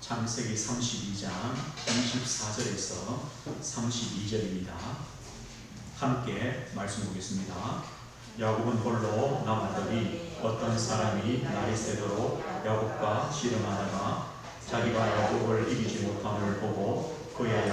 창세기 32장 24절에서 32절입니다. 함께 말씀 보겠습니다. 야곱은 홀로 남았더니 어떤 사람이 날이 새도록 야곱과 씨름하다가 자기가 야곱을 이기지 못함을 보고 그의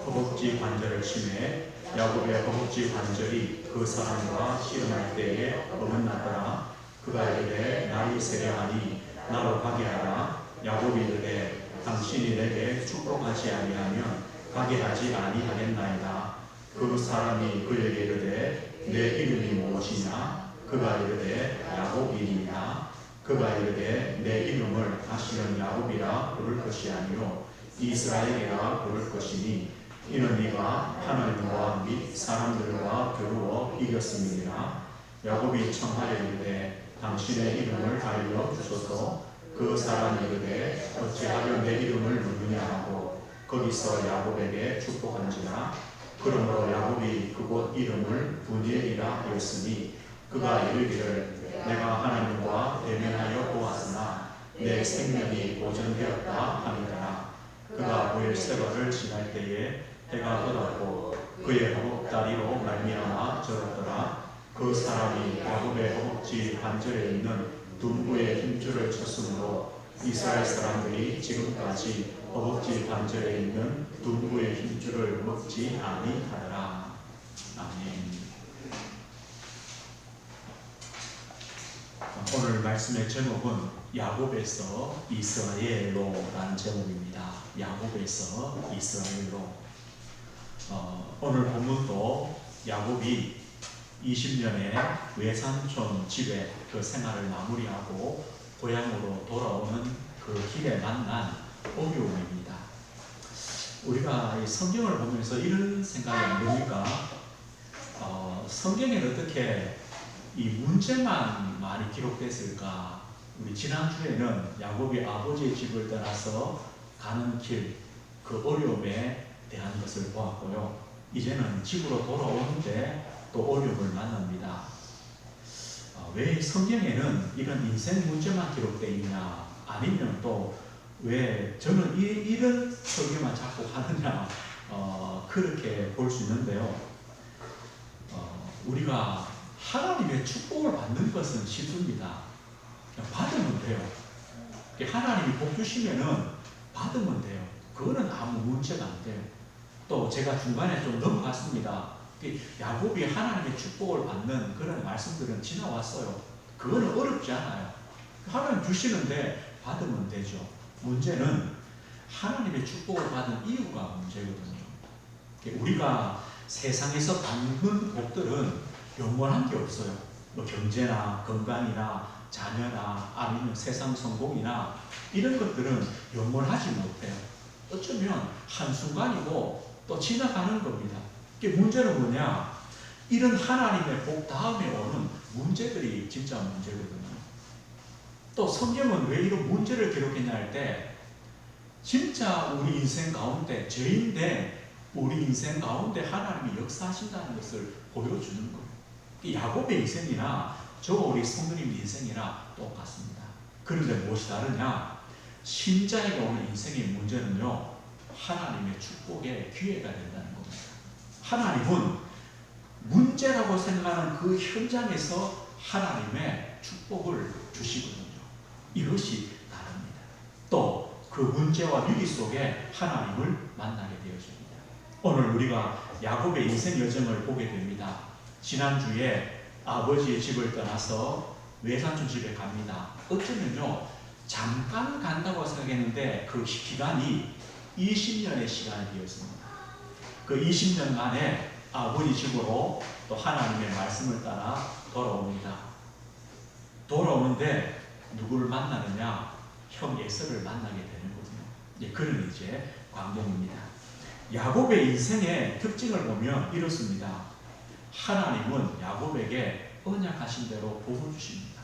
허벅지 관절을 치매 야곱의 허벅지 관절이 그 사람과 씨름할 때에 어긋났더라. 그가 이르되 날이 새려하니 나로 가게 하라. 야곱이 이르되 당신이 내게 축복하지 아니하면 가게 하지 아니하겠나이다. 그 사람이 그에게 이르되 내 이름이 무엇이냐? 그가 이르되 야곱이니이다. 그가 이르되 내 이름을 다시는 야곱이라 부를 것이 아니요 이스라엘이라 부를 것이니 이는 네가 하나님과 및 사람들과 겨루어 이겼음이니라. 야곱이 청하여 이르되 당신의 이름을 알려 주소서. 그 사람이 이르되 어찌하여 내 이름을 묻느냐 하고 거기서 야곱에게 축복한지라. 그러므로 야곱이 그곳 이름을 브니엘이라 하였으니 그가 이르기를 내가 하나님과 대면하여 보았으나 내 생명이 보존되었다 하니라. 그가 부엘세바를 지날 때에 해가 떴고 그의 허벅다리로 말미암아 절었더라. 그 사람이 야곱의 허벅지 관절에 있는 둔부의 힘줄을 쳤으므로 이스라엘 사람들이 지금까지 허벅지 관절에 있는 둔부의 힘줄을 먹지 아니하더라. 아멘. 오늘 말씀의 제목은 야곱에서 이스라엘로라는 제목입니다. 야곱에서 이스라엘로. 오늘 본문도 야곱이 20년의 외삼촌 집에 그 생활을 마무리하고 고향으로 돌아오는 그 길에 만난 어려움입니다. 우리가 이 성경을 보면서 이런 생각이 안 듭니까? 성경에는 어떻게 이 문제만 많이 기록됐을까? 우리 지난주에는 야곱이 아버지의 집을 떠나서 가는 길, 그 어려움에 대한 것을 보았고요. 이제는 집으로 돌아오는데 또 어려움을 만납니다. 왜 성경에는 이런 인생 문제만 기록되어 있냐? 아니면 또 왜 저는 이런 설교만 자꾸 하느냐? 그렇게 볼 수 있는데요. 우리가 하나님의 축복을 받는 것은 쉽습니다. 그냥 받으면 돼요. 하나님이 복 주시면은 받으면 돼요. 그거는 아무 문제가 안 돼요. 또 제가 중간에 좀 넘어갔습니다. 야곱이 하나님의 축복을 받는 그런 말씀들은 지나왔어요. 그거는 어렵지 않아요. 하나님 주시는데 받으면 되죠. 문제는 하나님의 축복을 받은 이유가 문제거든요. 우리가 세상에서 받는 복들은 영원한 게 없어요. 뭐 경제나 건강이나 자녀나 아니면 세상 성공이나 이런 것들은 영원하지 못해요. 어쩌면 한순간이고 또 지나가는 겁니다. 문제는 뭐냐? 이런 하나님의 복 다음에 오는 문제들이 진짜 문제거든요. 또 성경은 왜 이런 문제를 기록했냐 할 때 진짜 우리 인생 가운데 죄인된 우리 인생 가운데 하나님이 역사하신다는 것을 보여주는 거예요. 야곱의 인생이나 저 우리 성도님 인생이나 똑같습니다. 그런데 무엇이 다르냐? 신자에게 오는 인생의 문제는요, 하나님의 축복의 기회가 된다는 겁니다. 하나님은 문제라고 생각하는 그 현장에서 하나님의 축복을 주시거든요. 이것이 다릅니다. 또 그 문제와 위기 속에 하나님을 만나게 되어집니다. 오늘 우리가 야곱의 인생 여정을 보게 됩니다. 지난주에 아버지의 집을 떠나서 외삼촌 집에 갑니다. 어쩌면요, 잠깐 간다고 생각했는데 그 기간이 20년의 시간이 되었습니다. 그 20년 만에 아버지 집으로 또 하나님의 말씀을 따라 돌아옵니다. 돌아오는데 누구를 만나느냐? 형 에서를 만나게 되는 거거든요. 그런 이제 광경입니다. 야곱의 인생의 특징을 보면 이렇습니다. 하나님은 야곱에게 언약하신 대로 복을 주십니다.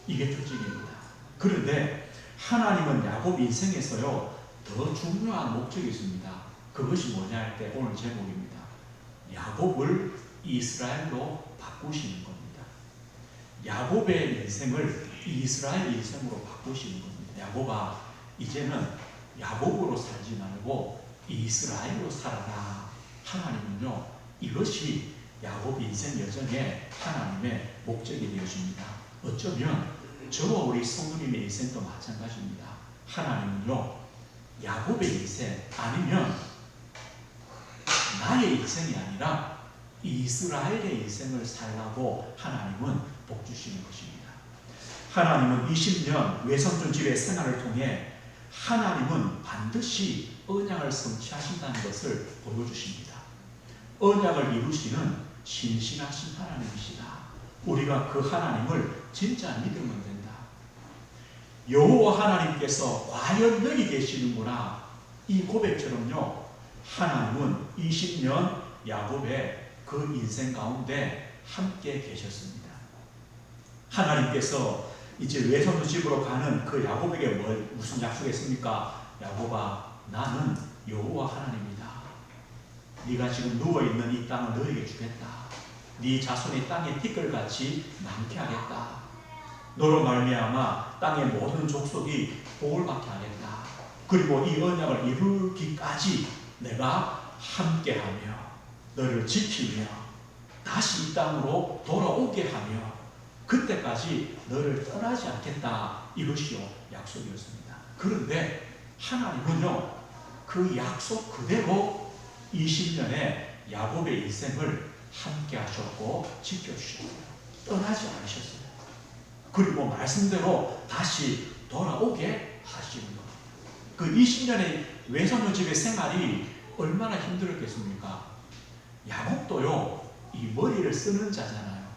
이게 특징입니다. 그런데 하나님은 야곱 인생에서요, 더 중요한 목적이 있습니다. 그것이 뭐냐 할 때 오늘 제목입니다. 야곱을 이스라엘로 바꾸시는 겁니다. 야곱의 인생을 이스라엘 인생으로 바꾸시는 겁니다. 야곱아, 이제는 야곱으로 살지 말고 이스라엘로 살아라. 하나님은요, 이것이 야곱 인생 여정의 하나님의 목적이 되어집니다. 어쩌면 저와 우리 성도님의 인생도 마찬가지입니다. 하나님은요, 야곱의 인생 아니면 나의 인생이 아니라 이스라엘의 인생을 살라고 하나님은 복 주시는 것입니다. 하나님은 20년 외삼촌 집의 생활을 통해 하나님은 반드시 언약을 성취하신다는 것을 보여주십니다. 언약을 이루시는 신실하신 하나님이시다. 우리가 그 하나님을 진짜 믿으면 된다. 여호와 하나님께서 과연 여기 계시는구나. 이 고백처럼요, 하나님은 20년 야곱의 그 인생 가운데 함께 계셨습니다. 하나님께서 이제 외손주 집으로 가는 그 야곱에게 무슨 약속했습니까? 야곱아, 나는 여호와 하나님이다. 네가 지금 누워있는 이 땅을 너에게 주겠다. 네 자손이 땅의 티끌같이 많게 하겠다. 너로 말미암아 땅의 모든 족속이 복을 받게 하겠다. 그리고 이 언약을 이루기까지 내가 함께하며 너를 지키며 다시 이 땅으로 돌아오게 하며 그때까지 너를 떠나지 않겠다. 이것이요 약속이었습니다. 그런데 하나님은요, 그 약속 그대로 20년의 야곱의 인생을 함께 하셨고 지켜주셨어요. 떠나지 않으셨어요. 그리고 말씀대로 다시 돌아오게 하시는 겁니다. 그 20년의 외삼촌 집의 생활이 얼마나 힘들었겠습니까? 야곱도요, 이 머리를 쓰는 자잖아요.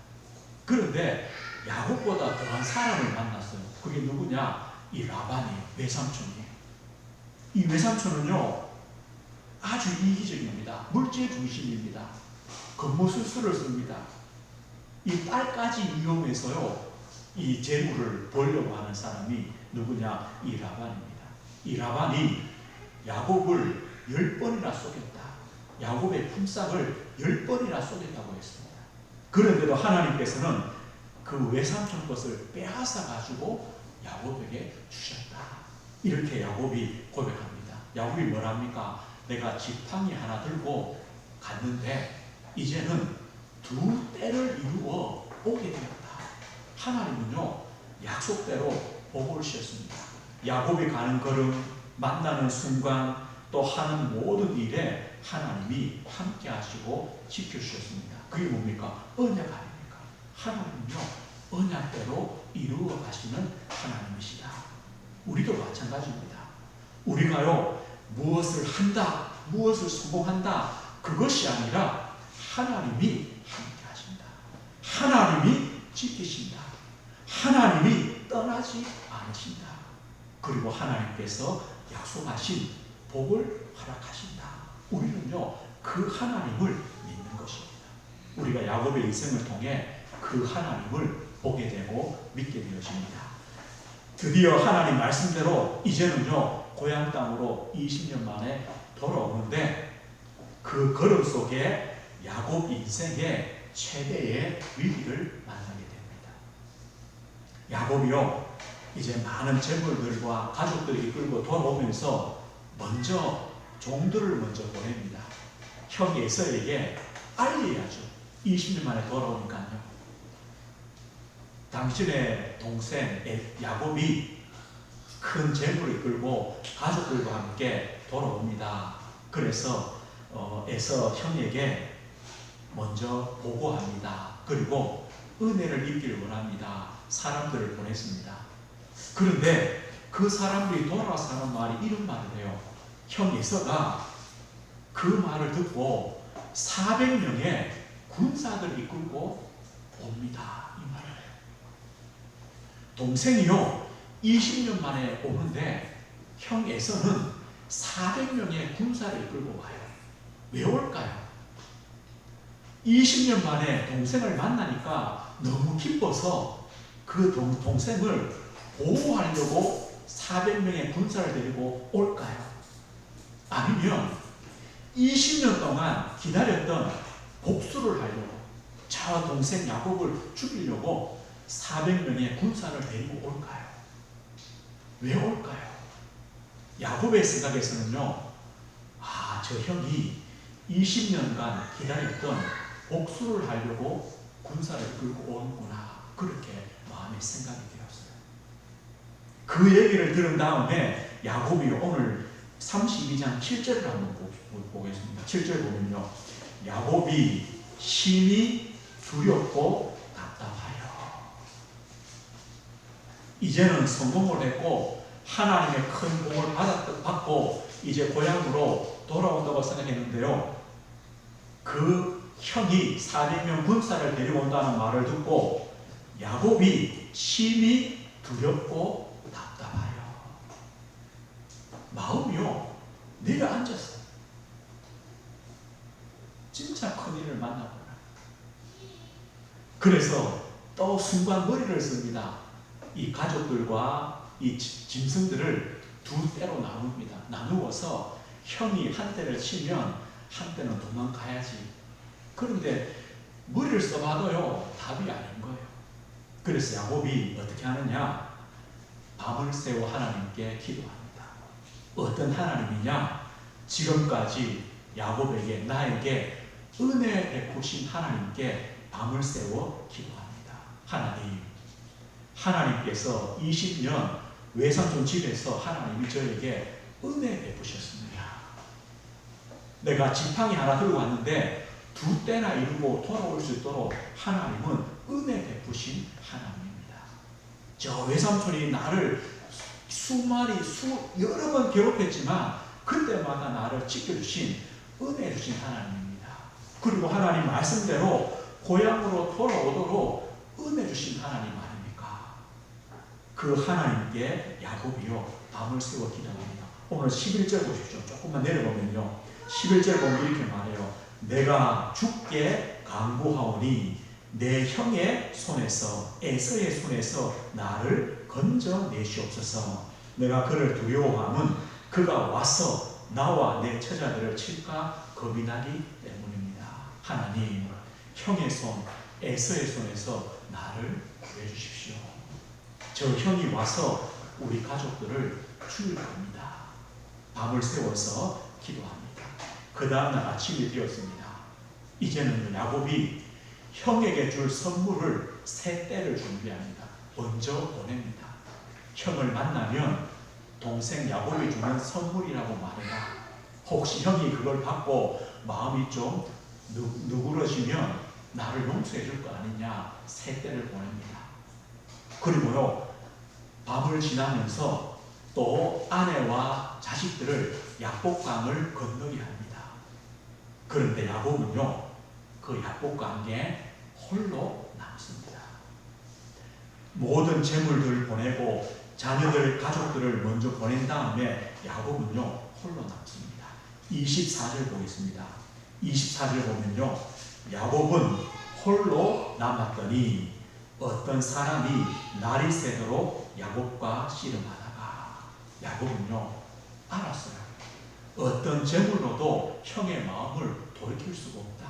그런데 야곱보다 더한 사람을 만났어요. 그게 누구냐? 이 라반이에요. 외삼촌이에요. 이 외삼촌은요, 아주 이기적입니다. 물질 중심입니다. 겉모술수를 씁니다. 이 딸까지 이용해서요, 이 재물을 벌려고 하는 사람이 누구냐? 이 라반입니다. 이 라반이 야곱을 10번이나 속였다. 야곱의 품삯을 10번이나 속였다고 했습니다. 그런데도 하나님께서는 그 외삼촌 것을 빼앗아 가지고 야곱에게 주셨다. 이렇게 야곱이 고백합니다. 야곱이 뭐랍니까? 내가 지팡이 하나 들고 갔는데 이제는 두 때를 이루어 오게 되었다. 하나님은요, 약속대로 복을 주셨습니다. 야곱이 가는 걸음, 만나는 순간, 또 하는 모든 일에 하나님이 함께 하시고 지켜주셨습니다. 그게 뭡니까? 언약 아닙니까? 하나님은요, 언약대로 이루어 가시는 하나님이시다. 우리도 마찬가지입니다. 우리가요, 무엇을 한다, 무엇을 성공한다, 그것이 아니라 하나님이 함께 하신다. 하나님이 지키신다. 하나님이 떠나지 않으신다. 그리고 하나님께서 약속하신 복을 허락하신다. 우리는요, 그 하나님을 믿는 것입니다. 우리가 야곱의 인생을 통해 그 하나님을 보게 되고 믿게 되어집니다. 드디어 하나님 말씀대로 이제는요, 고향 땅으로 20년 만에 돌아오는데 그 걸음 속에 야곱 인생의 최대의 위기를 만나게 됩니다. 야곱이요, 이제 많은 재물들과 가족들을 이끌고 돌아오면서 먼저 종들을 먼저 보냅니다. 형 에서에게 알려야죠. 20년 만에 돌아오니까요. 당신의 동생 야곱이 큰 재물을 이끌고 가족들과 함께 돌아옵니다. 그래서 에서 형에게 먼저 보고합니다. 그리고 은혜를 입기를 원합니다. 사람들을 보냈습니다. 그런데 그 사람들이 돌아와서 하는 말이 이런 말을 해요. 형 에서가 그 말을 듣고 400명의 군사들 이끌고 옵니다. 이 말을 해요. 동생이요, 20년 만에 오는데 형 에서는 400명의 군사를 이끌고 와요. 왜 올까요? 20년 만에 동생을 만나니까 너무 기뻐서 그 동생을 보호하려고 400명의 군사를 데리고 올까요? 아니면 20년 동안 기다렸던 복수를 하려고 자와 동생 야곱을 죽이려고 400명의 군사를 데리고 올까요? 왜 올까요? 야곱의 생각에서는요, 저 형이 20년간 기다렸던 복수를 하려고 군사를 끌고 오는구나, 그렇게 마음에 생각이 되었어요. 그 얘기를 들은 다음에 야곱이 오늘 32장 7절을 한번 보겠습니다. 7절 보면요, 야곱이 심히 두렵고 답답하여. 이제는 성공을 했고 하나님의 큰 공을 받고 이제 고향으로 돌아온다고 생각했는데요, 그 형이 400명 군사를 데려온다는 말을 듣고 야곱이 심히 두렵고 답답하여. 마음이요, 내려앉았어요. 진짜 큰일을 만나보라. 그래서 또 순간 머리를 씁니다. 이 가족들과 이 짐승들을 두 때로 나눕니다. 나누어서 형이 한 대를 치면 한 대는 도망가야지. 그런데 머리를 써봐도요, 답이 아닌 거예요. 그래서 야곱이 어떻게 하느냐? 밤을 새워 하나님께 기도합니다. 어떤 하나님이냐? 지금까지 야곱에게, 나에게 은혜 베푸신 하나님께 밤을 새워 기도합니다. 하나님께서 20년 외삼촌 집에서 하나님이 저에게 은혜 베푸셨습니다. 내가 지팡이 하나 들고 왔는데 두 때나 이루고 돌아올 수 있도록 하나님은 은혜 베푸신 하나님입니다. 저 외삼촌이 나를 여러 번 괴롭혔지만 그때마다 나를 지켜주신, 은혜 주신 하나님입니다. 그리고 하나님 말씀대로 고향으로 돌아오도록 은혜 주신 하나님 아닙니까? 그 하나님께 야곱이요, 밤을 새워 기도합니다. 오늘 11절 보십시오. 조금만 내려보면요, 11절 보면 이렇게 말해요. 내가 죽게 간구하오니 내 형의 손에서, 에서의 손에서 나를 건져내시옵소서. 내가 그를 두려워함은 그가 와서 나와 내 처자들을 칠까 겁이 나기 때문입니다. 하나님, 형의 손, 에서의 손에서 나를 구해주십시오. 저 형이 와서 우리 가족들을 죽일 겁니다. 밤을 새워서 기도합니다. 그 다음날 아침이 되었습니다. 이제는 야곱이 형에게 줄 선물을 세 떼를 준비합니다. 먼저 보냅니다. 형을 만나면 동생 야곱이 주는 선물이라고 말해라. 혹시 형이 그걸 받고 마음이 좀 누그러지면 나를 용서해 줄 거 아니냐, 세 떼를 보냅니다. 그리고요, 밤을 지나면서 또 아내와 자식들을 야복강을 건너게 합니다. 그런데 야곱은요, 그 야복강에 홀로 남습니다. 모든 재물들을 보내고 자녀들, 가족들을 먼저 보낸 다음에 야곱은요, 홀로 남습니다. 24절 보겠습니다. 24절 보면요, 야곱은 홀로 남았더니 어떤 사람이 날이 새도록 야곱과 씨름하다가, 야곱은요, 알았어요. 어떤 재물로도 형의 마음을 돌이킬 수가 없다.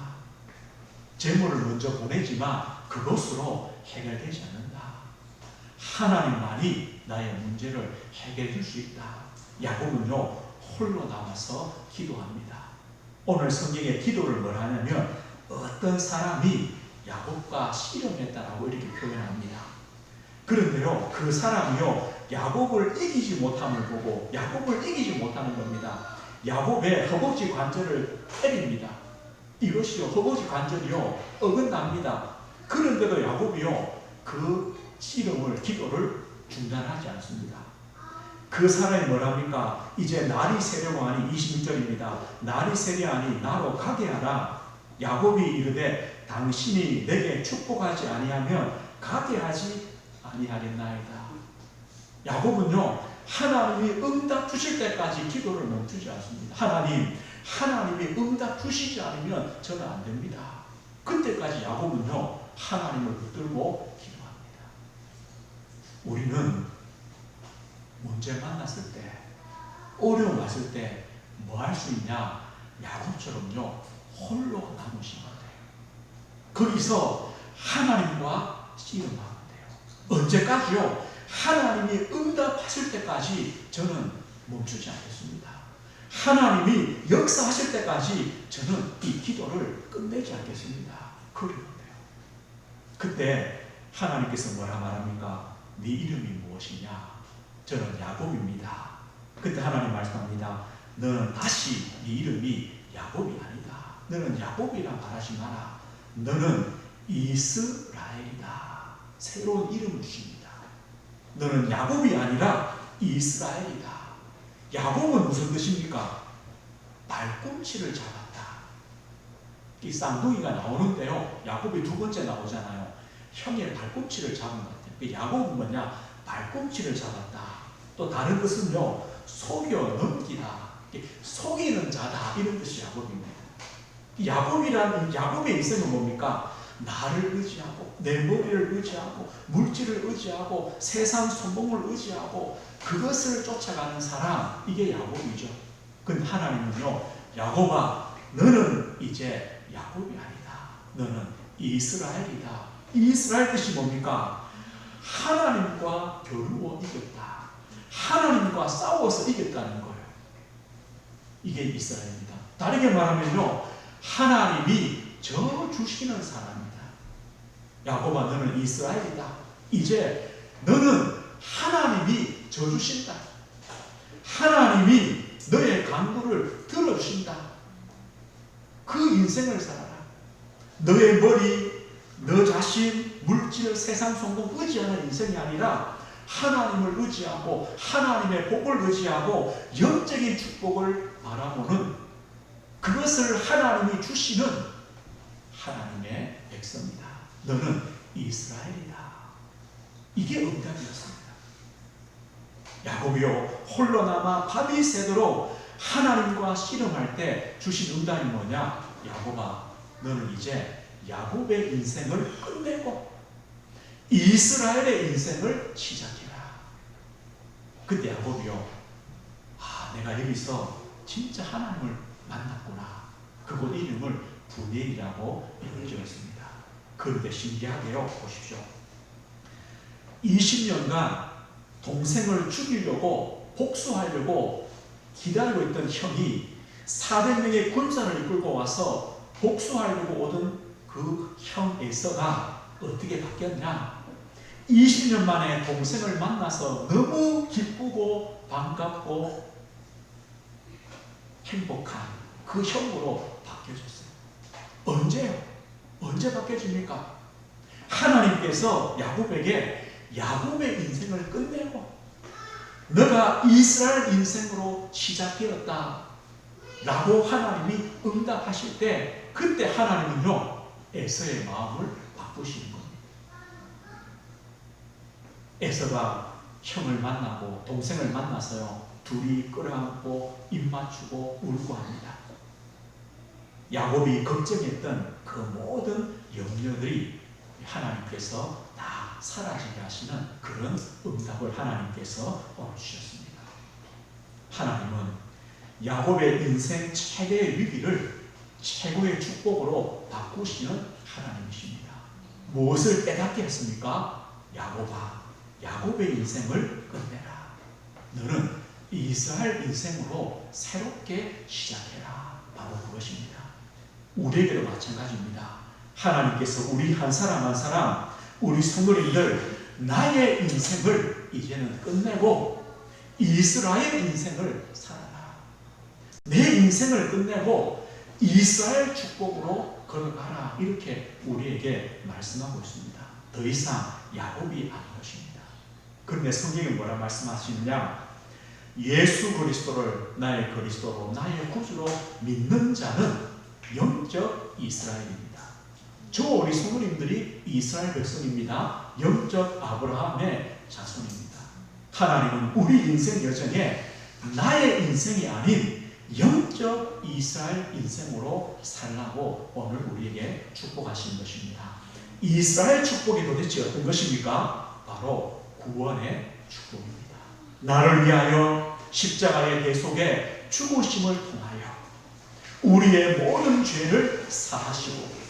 재물을 먼저 보내지만 그것으로 해결되지 않는다. 하나님만이 나의 문제를 해결해 줄 수 있다. 야곱은요, 홀로 남아서 기도합니다. 오늘 성경에 기도를 뭐라 하냐면 어떤 사람이 야곱과 씨름했다라고 이렇게 표현합니다. 그런데요, 그 사람이요, 야곱을 이기지 못함을 보고 야곱을 이기지 못하는 겁니다. 야곱의 허벅지 관절을 때립니다. 이것이요, 허벅지 관절이요, 어긋납니다. 그런데도 야곱이요, 그 씨름을, 기도를 중단하지 않습니다. 그 사람이 뭐랍니까? 이제 날이 새려고 하니, 26절입니다. 날이 새려 하니 나로 가게 하라. 야곱이 이르되 당신이 내게 축복하지 아니하면 가게 하지 아니하겠나이다. 야곱은요, 하나님이 응답 주실 때까지 기도를 멈추지 않습니다. 하나님이 응답 주시지 않으면 저는 안 됩니다. 그때까지 야곱은요, 하나님을 붙들고 기도합니다. 우리는 문제 만났을 때, 어려움 왔을 때 뭐 할 수 있냐? 야곱처럼요, 홀로 남으시면 돼요. 거기서 하나님과 씨름하면 돼요. 언제까지요? 하나님이 응답하실 때까지 저는 멈추지 않겠습니다. 하나님이 역사하실 때까지 저는 이 기도를 끝내지 않겠습니다. 그러는데요. 그때 하나님께서 뭐라 말합니까? 네 이름이 무엇이냐? 저는 야곱입니다. 그때 하나님 말씀합니다. 너는 다시 네 이름이 야곱이 아니다. 너는 야곱이라 말하지 마라. 너는 이스라엘이다. 새로운 이름을 주십니다. 너는 야곱이 아니라 이스라엘이다. 야곱은 무슨 뜻입니까? 발꿈치를 잡았다. 이 쌍둥이가 나오는데요. 야곱이 두 번째 나오잖아요. 형의 발꿈치를 잡은 것 같아요. 그 야곱은 뭐냐? 발꿈치를 잡았다. 또 다른 뜻은요. 속여 넘기다. 속이는 자다. 이런 뜻이 야곱입니다. 야곱의 인생은 뭡니까? 나를 의지하고 내 머리를 의지하고 물질을 의지하고 세상 성공을 의지하고 그것을 쫓아가는 사람, 이게 야곱이죠. 근데 하나님은요, 야곱아, 너는 이제 야곱이 아니다. 너는 이스라엘이다. 이스라엘 뜻이 뭡니까? 하나님과 겨루어 이겼다. 하나님과 싸워서 이겼다는 거예요. 이게 이스라엘입니다. 다르게 말하면요, 하나님이 저 주시는 사람이다. 야곱아, 너는 이스라엘이다. 이제 너는 하나님이 저 주신다. 하나님이 너의 간구를 들어주신다. 그 인생을 살아라. 너의 머리, 너 자신, 물질, 세상 성공 의지하는 인생이 아니라 하나님을 의지하고 하나님의 복을 의지하고 영적인 축복을 바라보는, 그것을 하나님이 주시는 하나님의 백성이다. 너는 이스라엘이다. 이게 응답이었습니다. 야곱이요, 홀로 남아 밤이 새도록 하나님과 씨름할 때 주신 응답이 뭐냐? 야곱아, 너는 이제 야곱의 인생을 끝내고 이스라엘의 인생을 시작해라. 그때 야곱이요, 내가 여기서 진짜 하나님을 만났구나. 그곳 이름을 브니엘이라고 이름을 지었습니다. 그런데 신기하게요, 보십시오. 20년간 동생을 죽이려고 복수하려고 기다리고 있던 형이 400명의 군사를 이끌고 와서 복수하려고 오던 그 형 에서가 어떻게 바뀌었냐? 20년 만에 동생을 만나서 너무 기쁘고 반갑고 행복한 그 형으로 바뀌어졌어요. 언제요? 언제 바뀌어집니까? 하나님께서 야곱에게 야곱의 인생을 끝내고 너가 이스라엘 인생으로 시작되었다 라고 하나님이 응답하실 때, 그때 하나님은요, 에서의 마음을 바꾸시는 겁니다. 에서가 형을 만나고 동생을 만나서요, 둘이 끌어안고 입 맞추고 울고 합니다. 야곱이 걱정했던 그 모든 염려들이 하나님께서 다 사라지게 하시는 그런 응답을 하나님께서 주셨습니다. 하나님은 야곱의 인생 최대의 위기를 최고의 축복으로 바꾸시는 하나님이십니다. 무엇을 깨닫게 했습니까? 야곱아, 야곱의 인생을 끝내라. 너는 이스라엘 인생으로 새롭게 시작해라. 바로 그것입니다. 우리에게도 마찬가지입니다. 하나님께서 우리 한 사람 한 사람, 우리 성도님들, 나의 인생을 이제는 끝내고 이스라엘 인생을 살아라. 내 인생을 끝내고 이스라엘 축복으로 걸어가라. 이렇게 우리에게 말씀하고 있습니다. 더 이상 야곱이 아닌 것입니다. 그런데 성경이 뭐라 말씀하시느냐? 예수 그리스도를 나의 그리스도로 나의 구주로 믿는 자는 영적 이스라엘입니다. 저 우리 성도님들이 이스라엘 백성입니다. 영적 아브라함의 자손입니다. 하나님은 우리 인생 여정에 나의 인생이 아닌 영적 이스라엘 인생으로 살라고 오늘 우리에게 축복하신 것입니다. 이스라엘 축복이 도대체 어떤 것입니까? 바로 구원의 축복입니다. 나를 위하여 십자가의 대속에 죽으심을 통하여 우리의 모든 죄를 사하시고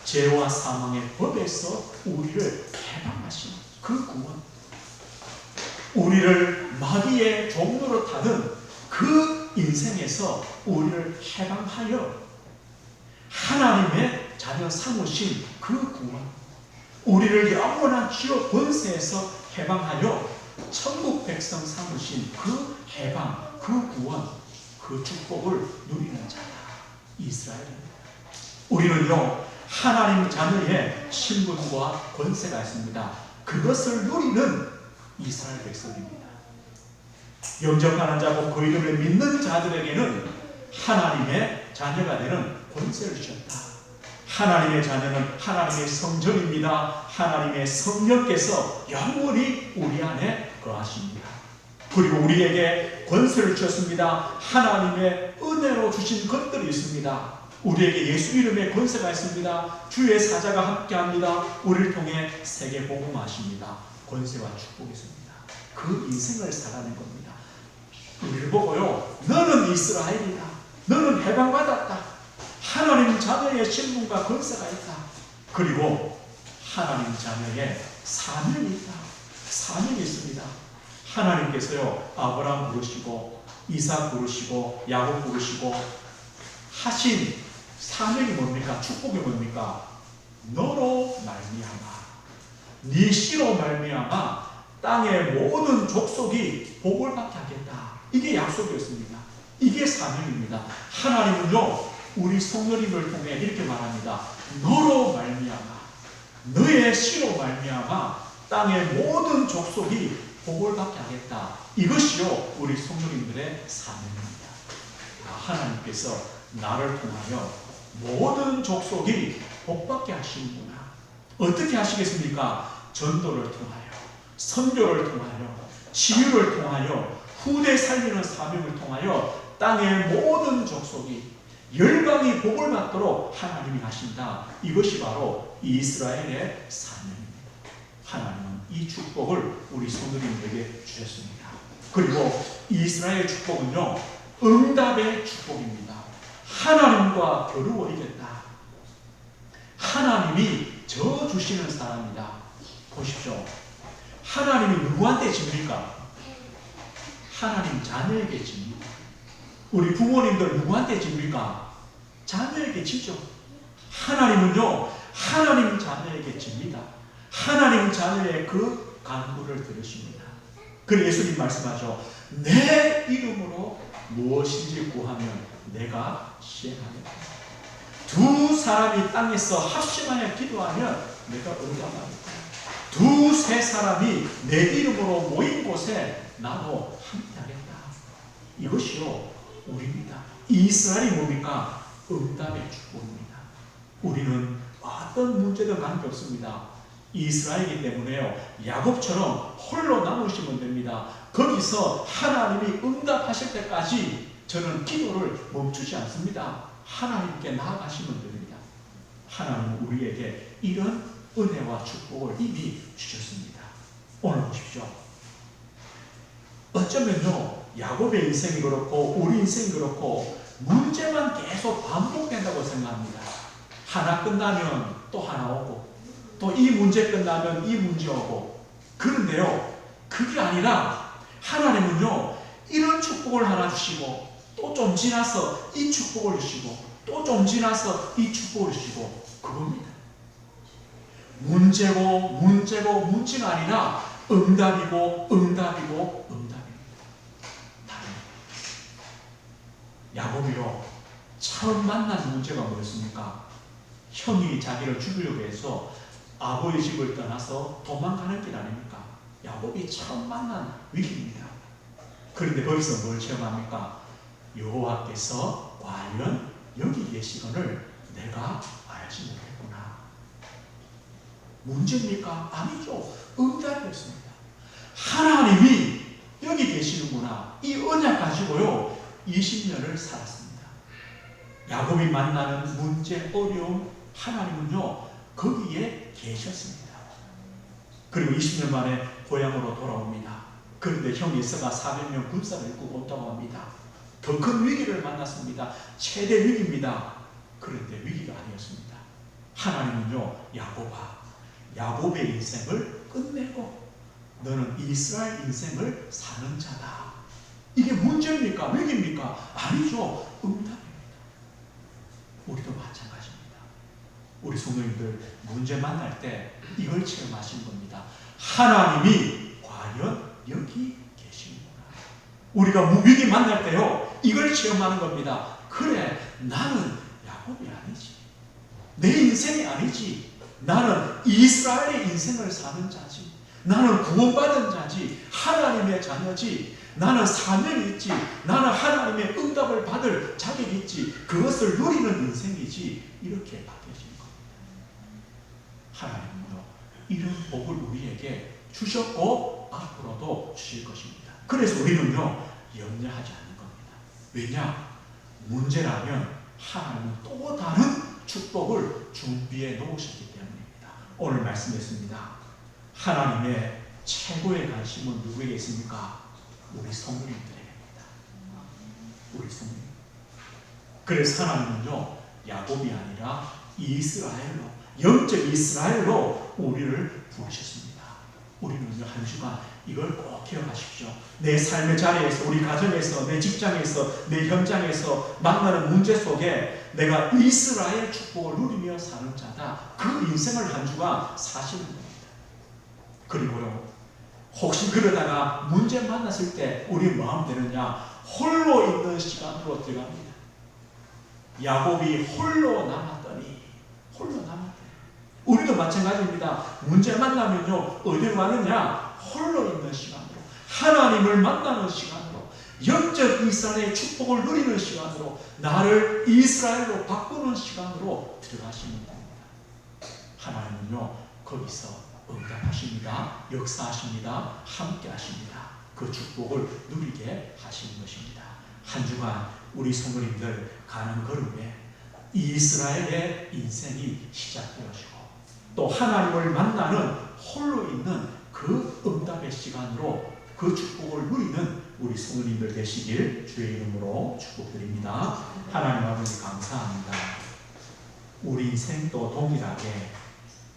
죄와 사망의 법에서 우리를 해방하신 그 구원, 우리를 마귀의 종로로 타던 인생에서 우리를 해방하여 하나님의 자녀 삼으신 그 구원, 우리를 영원한 지옥 권세에서 해방하여 천국 백성 삼으신 그 해방, 그 구원, 그 축복을 누리는 자다. 이스라엘입니다. 우리는요, 하나님 자녀의 신분과 권세가 있습니다. 그것을 누리는 이스라엘 백성입니다. 영접하는 자고 그 이름을 믿는 자들에게는 하나님의 자녀가 되는 권세를 주셨다. 하나님의 자녀는 하나님의 성전입니다. 하나님의 성령께서 영원히 우리 안에 거하십니다. 그리고 우리에게 권세를 주셨습니다. 하나님의 은혜로 주신 것들이 있습니다. 우리에게 예수 이름의 권세가 있습니다. 주의 사자가 함께합니다. 우리를 통해 세계 복음하십니다. 권세와 축복이 있습니다. 그 인생을 살아낸 겁니다. 우리를 보고요, 너는 이스라엘이다. 너는 해방받았다. 하나님 자녀의 신분과 권세가 있다. 그리고 하나님 자녀의 사명이 있다. 사명이 있습니다. 하나님께서요, 아브라함 부르시고 이삭 부르시고 야곱 부르시고 하신 사명이 뭡니까? 축복이 뭡니까? 너로 말미암아, 네 씨로 말미암아 땅의 모든 족속이 복을 받게 하겠다. 이게 약속이었습니다. 이게 사명입니다. 하나님은요, 우리 성령님을 통해 이렇게 말합니다. 너로 말미암아, 너의 씨로 말미암아 땅의 모든 족속이 복을 받게 하겠다. 이것이요, 우리 성령님들의 사명입니다. 하나님께서 나를 통하여 모든 족속이 복받게 하시는구나. 어떻게 하시겠습니까? 전도를 통하여, 선교를 통하여, 치유를 통하여, 후대 살리는 사명을 통하여 땅의 모든 족속이, 열방이 복을 받도록 하나님이 하신다. 이것이 바로 이스라엘의 사명입니다. 하나님은 이 축복을 우리 성도님들에게 주셨습니다. 그리고 이스라엘 축복은요, 응답의 축복입니다. 하나님과 겨루어이겠다. 하나님이 저 주시는 사람이다. 보십시오. 하나님이 누구한테 집니까? 하나님 자녀에게 집니다. 우리 부모님들 누구한테 집니까? 자녀에게 지죠. 하나님은요, 하나님 자녀에게 집니다. 하나님 자녀의 그 간구를 들으십니다. 그리고 예수님 말씀하죠. 내 이름으로 무엇인지 구하면 내가 시행하겠다. 두 사람이 땅에서 합심하여 기도하면 내가 응답하겠다. 두세 사람이 내 이름으로 모인 곳에 나도 함께하겠다. 이것이요, 우리입니다. 이스라엘이 뭡니까? 응답의 축복입니다. 우리는 어떤 문제든 관계없습니다. 이스라엘이기 때문에요, 야곱처럼 홀로 남으시면 됩니다. 거기서 하나님이 응답하실 때까지 저는 기도를 멈추지 않습니다. 하나님께 나아가시면 됩니다. 하나님은 우리에게 이런 은혜와 축복을 이미 주셨습니다. 오늘 보십시오. 어쩌면요, 야곱의 인생이 그렇고 우리 인생이 그렇고 문제만 계속 반복된다고 생각합니다. 하나 끝나면 또 하나 오고, 또 이 문제 끝나면 이 문제 오고. 그런데요, 그게 아니라 하나님은요, 이런 축복을 하나 주시고 또 좀 지나서 이 축복을 주시고 또 좀 지나서 이 축복을 주시고, 그겁니다. 문제고 문제가 아니라 응답이고 응답이고 응답입니다. 야곱이요, 처음 만난 문제가 뭐였습니까? 형이 자기를 죽이려고 해서 아버지 집을 떠나서 도망가는 길 아닙니까? 야곱이 처음 만난 위기입니다. 그런데 거기서 뭘 체험합니까? 여호와께서 과연 여기 계시거늘 내가 알지 못했구나. 문제입니까? 아니죠. 응답이었습니다. 하나님이 여기 계시는구나. 이 언약 가지고요, 20년을 살았습니다. 야곱이 만나는 문제, 어려움, 하나님은요, 거기에 계셨습니다. 그리고 20년 만에 고향으로 돌아옵니다. 그런데 형 이서가 400명 군사를 이끌고 온다고 합니다. 더 큰 위기를 만났습니다. 최대 위기입니다. 그런데 위기가 아니었습니다. 하나님은요, 야곱의 인생을 끝내고 너는 이스라엘 인생을 사는 자다. 이게 문제입니까? 위기입니까? 아니죠. 응답입니다. 우리도 마찬가지입니다. 우리 성도님들 문제 만날 때 이걸 체험하시는 겁니다. 하나님이 과연 여기 계시는구나. 우리가 무비기 만날 때요, 이걸 체험하는 겁니다. 그래, 나는 야곱이 아니지. 내 인생이 아니지. 나는 이스라엘의 인생을 사는 자지. 나는 구원받은 자지. 하나님의 자녀지. 나는 사명이 있지. 나는 하나님의 응답을 받을 자격이 있지. 그것을 누리는 인생이지. 이렇게 바뀌어지는 겁니다. 하나님은요, 이런 복을 우리에게 주셨고 앞으로도 주실 것입니다. 그래서 우리는요, 염려하지 않는 겁니다. 왜냐? 문제라면 하나님은 또 다른 축복을 준비해 놓으셨기 때문입니다. 오늘 말씀했습니다. 하나님의 최고의 관심은 누구에게 있습니까? 우리 성도님들에게입니다. 우리 성도님. 그래서 하나님은요, 야곱이 아니라 이스라엘로, 영적 이스라엘로 우리를 부르셨습니다. 우리는요, 한 주간 이걸 꼭 기억하십시오. 내 삶의 자리에서, 우리 가정에서, 내 직장에서, 내 현장에서 만나는 문제 속에 내가 이스라엘 축복을 누리며 사는 자다. 그 인생을 한 주간 사시는 겁니다. 그리고요, 혹시 그러다가 문제 만났을 때 우리 마음대로냐, 홀로 있는 시간으로 들어갑니다. 야곱이 홀로 남았더니, 우리도 마찬가지입니다. 문제 만나면요, 어디로 가느냐? 홀로 있는 시간으로, 하나님을 만나는 시간으로, 영적 이스라엘의 축복을 누리는 시간으로, 나를 이스라엘로 바꾸는 시간으로 들어가시는 겁니다. 하나님은요, 거기서 응답하십니다. 역사하십니다. 함께 하십니다. 그 축복을 누리게 하시는 것입니다. 한 주간 우리 성도님들 가는 걸음에 이스라엘의 인생이 시작되어지고, 또 하나님을 만나는 홀로 있는 그 응답의 시간으로 그 축복을 누리는 우리 성도님들 되시길 주의 이름으로 축복드립니다. 하나님 아버지 감사합니다. 우리 인생도 동일하게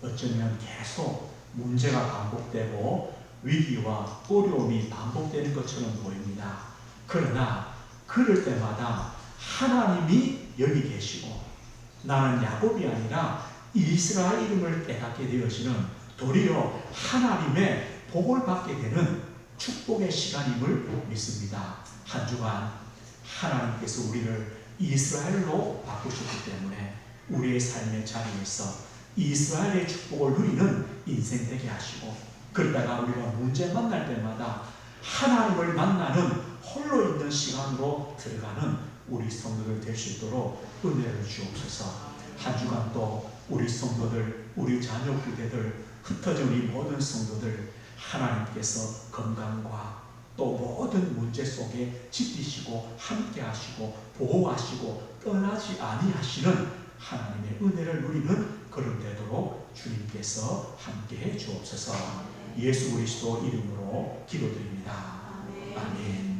어쩌면 계속 문제가 반복되고 위기와 어려움이 반복되는 것처럼 보입니다. 그러나 그럴 때마다 하나님이 여기 계시고, 나는 야곱이 아니라 이스라엘 이름을 빼앗게 되어지는 도리어 하나님의 복을 받게 되는 축복의 시간임을 믿습니다. 한 주간 하나님께서 우리를 이스라엘로 바꾸셨기 때문에 우리의 삶의 자리에서 이스라엘의 축복을 누리는 인생 되게 하시고, 그러다가 우리가 문제 만날 때마다 하나님을 만나는 홀로 있는 시간으로 들어가는 우리 성도들 될 수 있도록 은혜를 주옵소서. 한 주간 또 우리 성도들, 우리 자녀 후대들, 흩어진 우리 모든 성도들 하나님께서 건강과 또 모든 문제 속에 지키시고 함께 하시고 보호하시고 떠나지 아니하시는 하나님의 은혜를 누리는 그런 되도록 주님께서 함께해 주옵소서. 예수 그리스도 이름으로 기도드립니다. 아멘.